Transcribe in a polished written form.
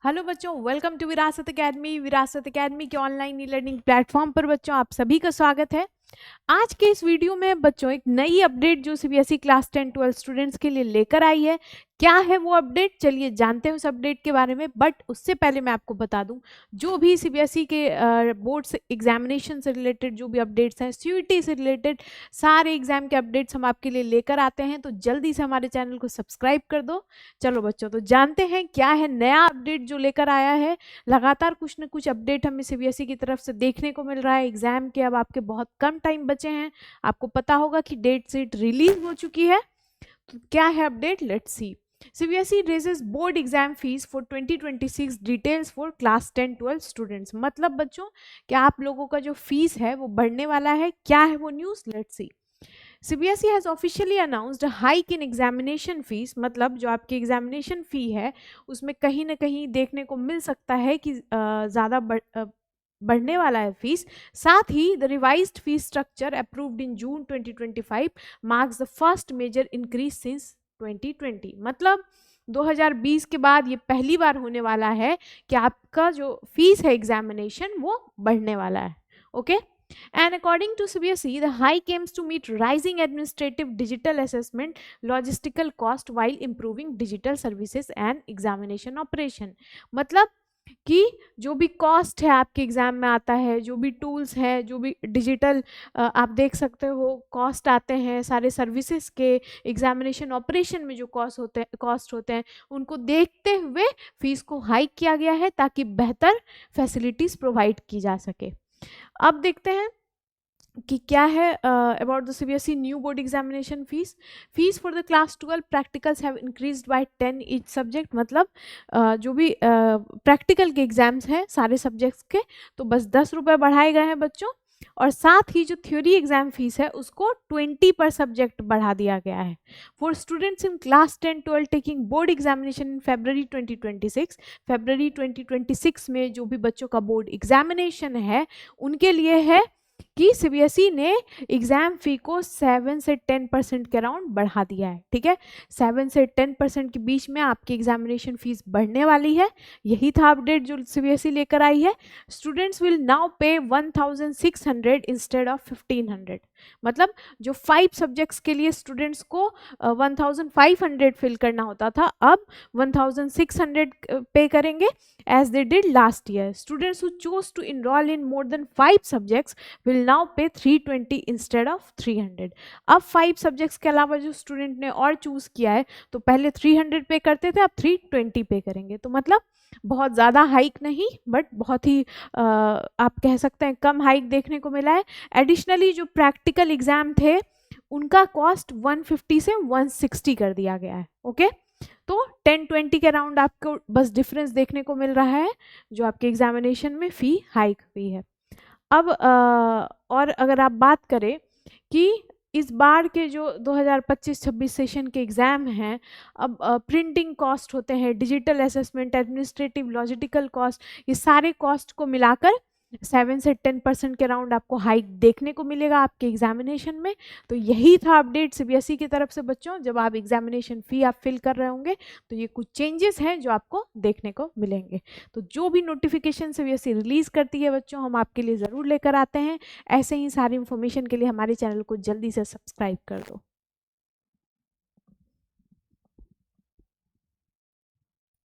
Hello बच्चों, welcome to विरासत academy. विरासत एकेडमी के ऑनलाइन ई लर्निंग प्लेटफॉर्म पर बच्चों आप सभी का स्वागत है। आज के इस वीडियो में बच्चों एक नई अपडेट जो सीबीएसई क्लास 10-12 स्टूडेंट्स के लिए लेकर आई है। क्या है वो अपडेट, चलिए जानते हैं उस अपडेट के बारे में। बट उससे पहले मैं आपको बता दूं, जो भी सीबीएसई के बोर्ड्स एग्जामिनेशन से रिलेटेड जो भी अपडेट्स हैं, सीयूईटी से रिलेटेड सारे एग्जाम के अपडेट्स हम आपके लिए लेकर आते हैं, तो जल्दी से हमारे चैनल को सब्सक्राइब कर दो। चलो बच्चों, तो जानते हैं क्या है नया अपडेट जो लेकर आया है। लगातार कुछ न कुछ अपडेट हमें सीबीएसई की तरफ से देखने को मिल रहा है। एग्जाम के अब आपके बहुत कम टाइम बचे हैं। आपको पता होगा कि डेट शीट रिलीज हो चुकी है। तो क्या है update, let's see. CBSE raises board exam fees for 2026, details for class 10-12 students. मतलब बच्चों, क्या आप लोगों का जो फीस है वो बढ़ने वाला है। क्या है वो news, let's see. CBSE has officially announced a hike in examination fees। मतलब जो आपकी एग्जामिनेशन फ़ी है उसमें कहीं ना कहीं देखने को मिल सकता है कि ज़्यादा बढ़ने वाला है फीस। साथ ही the revised fee structure approved in June 2025 marks the first major increase since 2020। मतलब 2020 के बाद ये पहली बार होने वाला है कि आपका जो फीस है एग्जामिनेशन वो बढ़ने वाला है। Okay And according to CBSE, the hike aims to meet rising administrative digital assessment logistical cost while improving digital services and examination operation। मतलब कि जो भी कॉस्ट है आपके एग्जाम में आता है, जो भी टूल्स हैं, जो भी डिजिटल आप देख सकते हो कॉस्ट आते हैं, सारे सर्विसेज के एग्जामिनेशन ऑपरेशन में जो कॉस्ट होते हैं उनको देखते हुए फीस को हाइक किया गया है ताकि बेहतर फैसिलिटीज़ प्रोवाइड की जा सके। अब देखते हैं कि क्या है about the CBSE new board examination fees for the class 12 practicals have increased by 10 each subject. मतलब जो भी प्रैक्टिकल के एग्जाम्स हैं सारे सब्जेक्ट्स के, तो बस 10 रुपये बढ़ाए गए हैं बच्चों। और साथ ही जो थ्योरी एग्जाम फीस है उसको 20 पर सब्जेक्ट बढ़ा दिया गया है। For students in class 10-12 taking board examination in February 2026, फरवरी 2026 में जो भी बच्चों का बोर्ड एग्जामिनेशन है उनके लिए है कि सीबीएसई ने एग्जाम फी को 7 से 10% के अराउंड बढ़ा दिया है। ठीक है, 7 से 10% के बीच में आपकी एग्जामिनेशन फीस बढ़ने वाली है। यही था अपडेट जो सीबीएसई लेकर आई है। स्टूडेंट्स विल नाउ पे 1600 इंस्टेड ऑफ 1500। मतलब जो 5 सब्जेक्ट्स के लिए स्टूडेंट्स को 1500 फिल करना होता था, अब 1600 पे करेंगे as they did last year. Students who choose to enroll in more than 5 subjects will now pay 320 instead of 300। अब 5 सब्जेक्ट्स के अलावा जो स्टूडेंट ने और चूज किया है तो पहले 300 पे करते थे, अब 320 पे करेंगे। तो मतलब बहुत ज़्यादा हाइक नहीं, बट बहुत ही आप कह सकते हैं कम हाइक देखने को मिला है। एडिशनली जो प्रैक्टिकल एग्जाम थे उनका कॉस्ट 150 से 160 कर दिया गया है। ओके, तो 10-20 के अराउंड आपको बस डिफरेंस देखने को मिल रहा है जो आपके एग्जामिनेशन में फ़ी हाइक हुई है। अब और अगर आप बात करें कि इस बार के जो 2025-26 सेशन के एग्ज़ाम हैं, अब प्रिंटिंग कॉस्ट होते हैं, digital assessment, administrative logistical cost, ये सारे कॉस्ट को मिलाकर 7 से 10% के अराउंड आपको हाइक देखने को मिलेगा आपके एग्जामिनेशन में। तो यही था अपडेट सीबीएसई की तरफ से बच्चों। जब आप एग्जामिनेशन फ़ी आप फिल कर रहे होंगे तो ये कुछ चेंजेस हैं जो आपको देखने को मिलेंगे। तो जो भी नोटिफिकेशन सीबीएसई रिलीज़ करती है बच्चों, हम आपके लिए ज़रूर लेकर आते हैं। ऐसे ही सारी इन्फॉर्मेशन के लिए हमारे चैनल को जल्दी से सब्सक्राइब कर दो।